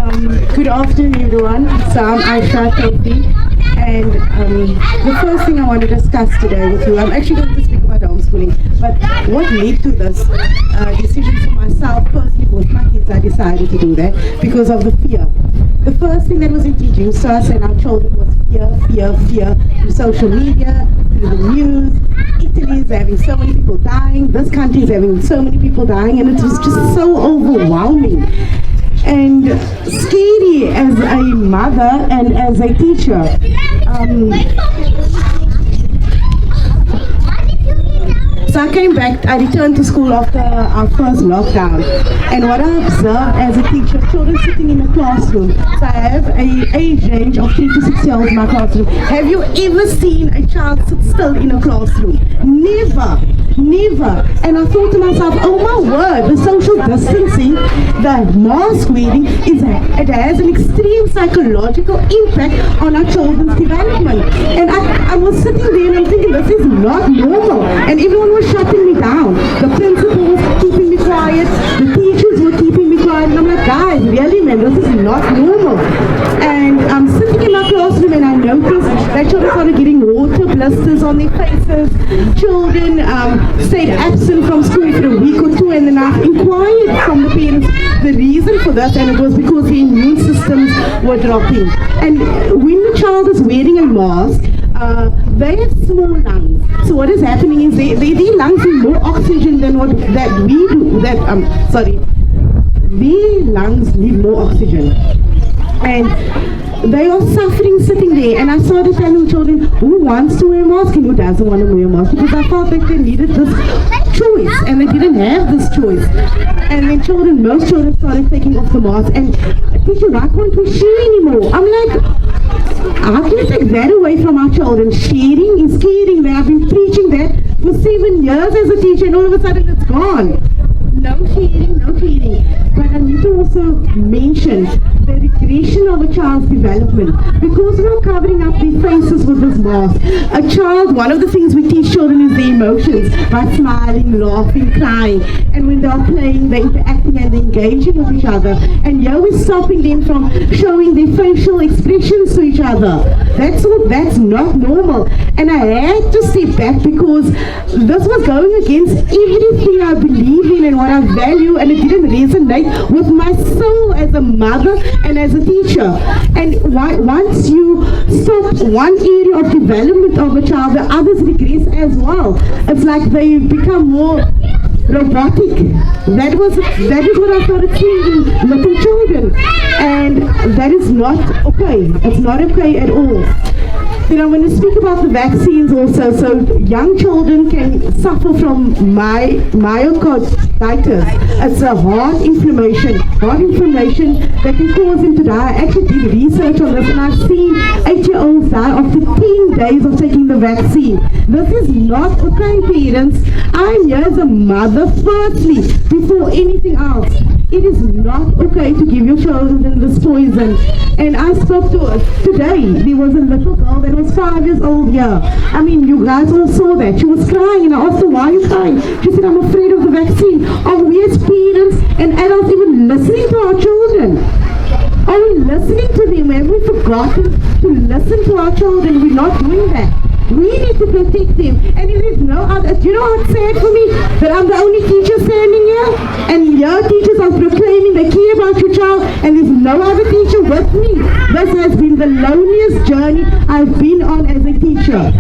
Good afternoon, everyone. So I'm Aeyshah Toefy, and the first thing I want to discuss today with you, I'm actually going to speak about homeschooling, but what led to this decision for myself personally with my kids, I decided to do that because of the fear. The first thing that was introduced to us and our children was fear through social media, through the news. Italy is having so many people dying, this country is having so many people dying, and it was just so overwhelming and scary as a mother and as a teacher. So I came back, I returned to school after our first lockdown, and what I observed as a teacher, children sitting in a classroom. So I have an age range of 3 to 6 year olds in my classroom. Have you ever seen a child sit still in a classroom? Never. And I thought to myself, oh my word, the social distancing, the mask wearing, it has an extreme psychological impact on our children's development. And I was sitting there and I'm thinking, this is not normal. And everyone was shutting me down. The principal was keeping me quiet, the teachers were keeping me quiet, and I'm like, guys, really man, this is not normal. And I'm sitting in my classroom and I noticed that children started getting water blisters on their faces. Children stayed absent from school for a week or two, and then I inquired from the parents the reason for that, and it was because the immune systems were dropping. And when the child is wearing a mask, they have small lungs. So what is happening is their lungs need more oxygen than what that we do. Their lungs need more oxygen. And they are suffering sitting there, and I started telling children who wants to wear a mask and who doesn't want to wear a mask, because I felt that they needed this choice and they didn't have this choice. And then most children started taking off the mask, and teacher, why can't we share anymore? I'm like, how can you take that away from our children? Sharing is caring. I've been preaching that for 7 years as a teacher, and all of a sudden it's gone. No sharing. But I need to also mention the regression of a child's development, because we are covering up their faces with this mask. A child, one of the things we teach children is the emotions, by smiling, laughing, crying, and when they are playing, they're interacting and they're engaging with each other. And here we're stopping them from showing their facial expressions to each other. That's not normal. And I had to step back because this was going against everything I believe in and what I value, and it didn't resonate with my soul as a mother and as a teacher. And once you stop one area of development of a child, the others regress as well. It's like they become more robotic. That is what I started seeing in little children, and that is not okay. It's not okay at all. You know, when we speak about the vaccines also, so young children can suffer from myocarditis. It's a heart inflammation that can cause them to die. I actually did research on this, and I've seen 8-year-olds die after 10 days of taking the vaccine. This is not okay, parents. I'm here as a mother firstly, before anything else. It is not okay to give your children this poison. And I spoke to today, there was a little girl that was 5 years old here. I mean, you guys all saw that. She was crying, and I asked her, why are you crying? She said, I'm afraid of the vaccine. Are we as parents and adults even listening to our children? Are we listening to them? Have we forgotten to listen to our children? We're not doing that. We need to protect them. And if there's no other, do you know what's sad for me? That I'm the only teacher standing here, and your teachers are proclaiming they care about your child, and there's no other teacher with me. This has been the loneliest journey I've been on as a teacher.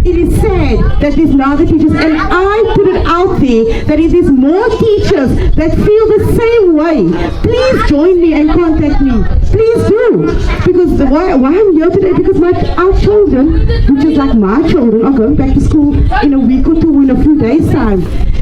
It is sad that there's no other teachers, and I put it out there that if there's more teachers that feel the same way, please join me and contact me. Please do. Because why I'm here today, because our children, which is like my children, are going back to school in a week or two, in a few days' time.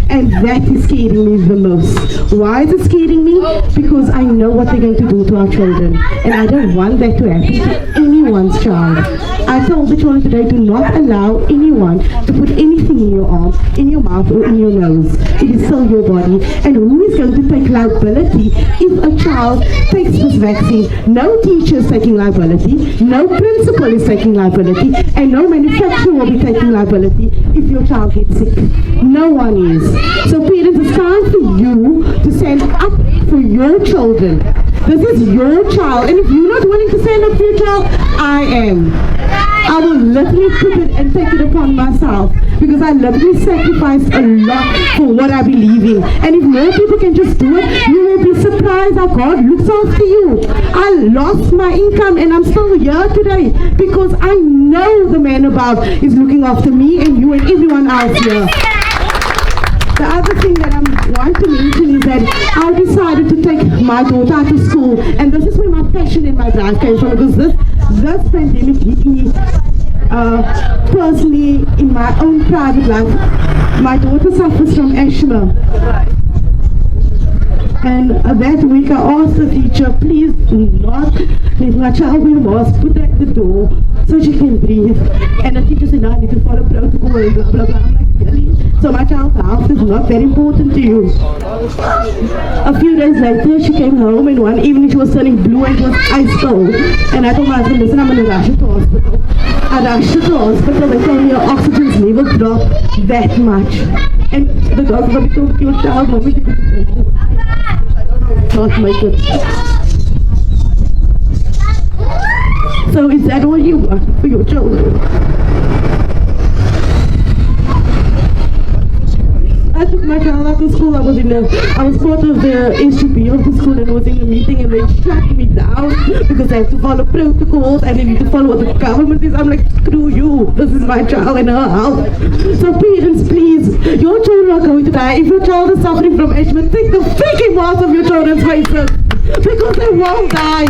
And that is scaring me the most. Why is it scaring me? Because I know what they're going to do to our children. And I don't want that to happen to anyone's child. I told the children today, do not allow anyone to put anything in your arm, in your mouth, or in your nose. It is still your body. And who is going to take liability if a child takes this vaccine? No teacher is taking liability, no principal is taking liability, and no manufacturer will be taking liability if your child gets sick. No one is. So parents, it's time for you to stand up for your children. This is your child, and if you're not willing to stand up for your child, I am. I will literally put it and take it upon myself, because I literally sacrificed a lot for what I believe in. And if more people can just do it, you will be surprised how God looks after you. I lost my income and I'm still here today because I know the man above is looking after me and you and everyone else here. The other thing that I want to mention is that I decided to take my daughter to school, and this is where my passion and my drive came from, because this pandemic hit me personally in my own private life. My daughter suffers from asthma, and that week I asked the teacher, please do not let my child wear a mask, put her at the door so she can breathe. And the teacher said, no, I need to follow protocol and blah blah blah. I'm like, really? So my child's health is not very important to you. A few days later, she came home, and one evening she was turning blue and it was ice cold. And I told my husband, listen, I'm going to rush her to hospital. I rushed her to hospital. They told me her oxygen level dropped that much. And the doctor said, told your child, mommy, not make it. So is that all you want for your children? I took my child out of school. I was part of the SGP of the school, and I was in a meeting, and they shut me down because I have to follow protocols and they need to follow what the government is. I'm like, screw you, this is my child and her health. So parents, please, your children are going to die. If your child is suffering from asthma, take the freaking mask off your children's faces, because they won't die.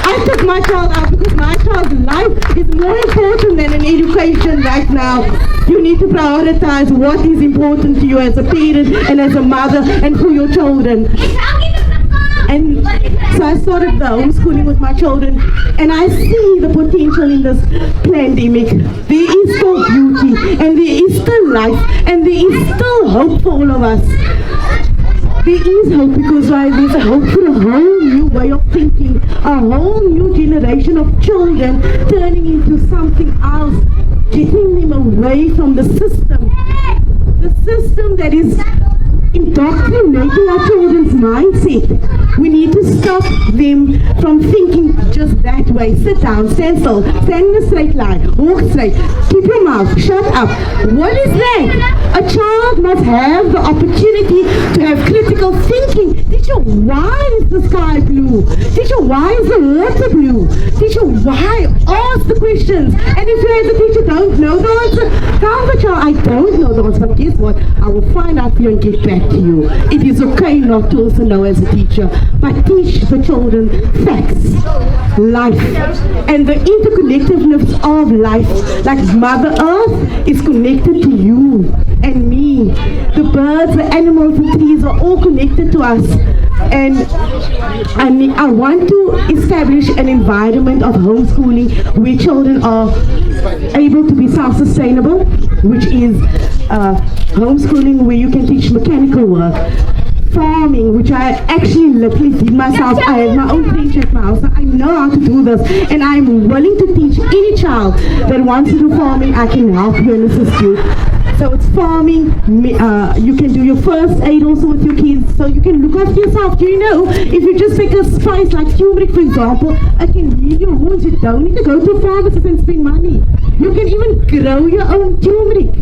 I took my child out because my child's life is more important than an education right now. You need to prioritize what is important to you as a parent and as a mother and for your children. And so I started the homeschooling with my children, and I see the potential in this pandemic. There is still beauty, and there is still life, and there is still hope for all of us. There is hope, because there's a hope for a whole new way of thinking, a whole new generation of children turning into something else, getting them away from the system that is indoctrinating our children's mindset. We need to stop them from thinking just that way. Sit down, stand still, stand in a straight line, walk straight, keep your mouth, shut up. What is that? A child must have the opportunity to have critical thinking. Teacher, why is the sky blue? Teacher, why is the water blue? Teacher, why? Ask the questions. And if you as a teacher don't know the answer, tell the child, I don't know the answer, but guess what? I will find out for you and get back to you. It is okay not to also know as a teacher, but teach the children facts, life, and the interconnectedness of life. Like Mother Earth is connected to you and me. The birds, the animals, the trees are all connected to us. And I want to establish an environment of homeschooling where children are able to be self-sustainable, which is homeschooling where you can teach mechanical work, farming, which I actually literally did myself. I have my own ranch at my house, so I know how to do this, and I'm willing to teach any child that wants to do farming. I can help you and assist you. So it's farming, you can do your first aid also with your kids, so you can look after yourself. Do you know, if you just take a spice like turmeric, for example, it can heal your wounds. You don't need to go to a pharmacist and spend money. You can even grow your own turmeric.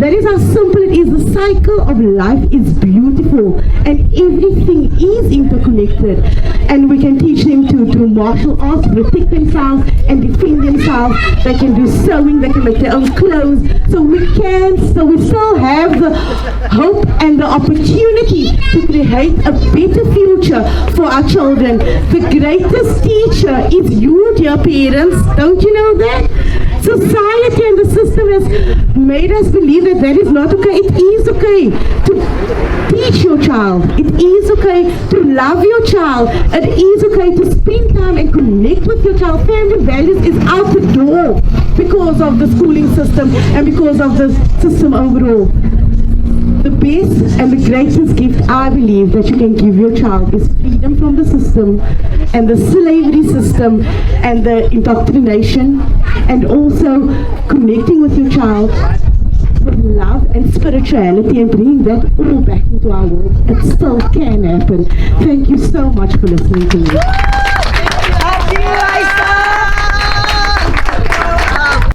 That is how simple it is. The cycle of life is beautiful, and everything is interconnected. And we can teach them to do martial arts, protect themselves and defend themselves. They can do sewing, they can make their own clothes. So we still have the hope and the opportunity to create a better future for our children. The greatest teacher is you, dear parents. Don't you know that? Society and the system has made us believe that is not okay. It is okay to teach your child. It is okay to love your child. It is okay to spend time and connect with your child. Family values is out the door because of the schooling system and because of the system overall. The best and the greatest gift I believe that you can give your child is freedom from the system and the slavery system and the indoctrination, and also connecting with your child with love and spirituality and bringing that all back into our world, it still can happen. Thank you so much for listening to me.